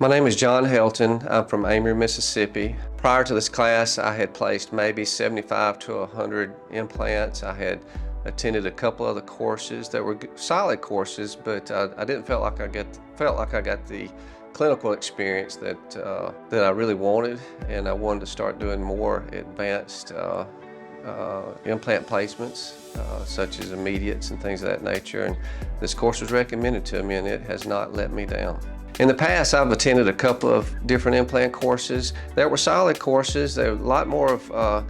My name is John Helton. I'm from Amory, Mississippi. Prior to this class, I had placed maybe 75 to 100 implants. I had attended a couple other courses that were solid courses, but I didn't felt like I got the clinical experience that I really wanted, and I wanted to start doing more advanced implant placements, such as immediates and things of that nature. And this course was recommended to me, and it has not let me down. In the past, I've attended a couple of different implant courses that were solid courses. They were a lot more of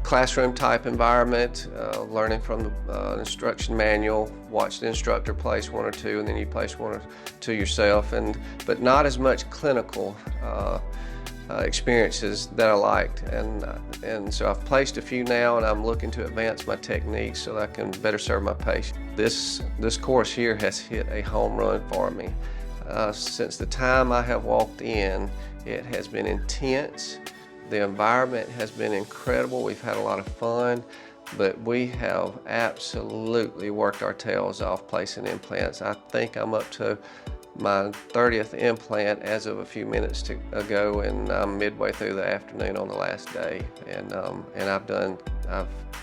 classroom type environment, learning from the instruction manual, watch the instructor place one or two, and then you place one or two yourself, but not as much clinical experiences that I liked, and so I've placed a few now, and I'm looking to advance my techniques so that I can better serve my patient. This course here has hit a home run for me. Since the time I have walked in, it has been intense. The environment has been incredible. We've had a lot of fun, but we have absolutely worked our tails off placing implants. I think I'm up to my 30th implant as of a few minutes ago, and I'm midway through the afternoon on the last day. And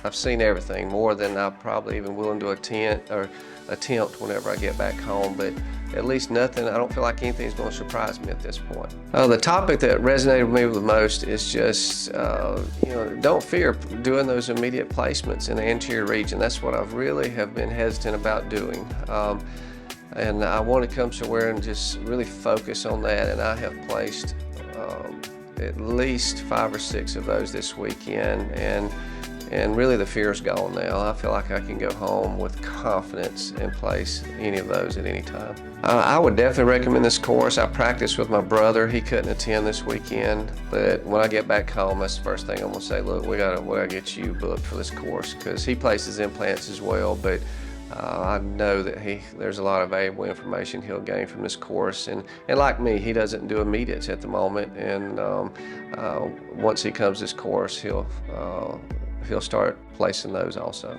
I've seen everything, more than I'm probably even willing to attempt whenever I get back home. But at least nothing, I don't feel like anything's going to surprise me at this point. The topic that resonated with me the most is just, don't fear doing those immediate placements in the anterior region. That's what I really have been hesitant about doing. And I want to come somewhere and just really focus on that, and I have placed at least 5 or 6 of those this weekend, and really the fear's gone now. I feel like I can go home with confidence and place any of those at any time. I would definitely recommend this course. I practiced with my brother. He couldn't attend this weekend, but when I get back home, that's the first thing I'm gonna say, look, we gotta get you booked for this course, because he places implants as well, but I know that there's a lot of valuable information he'll gain from this course, and like me, he doesn't do immediates at the moment, and once he comes this course, he'll start placing those also.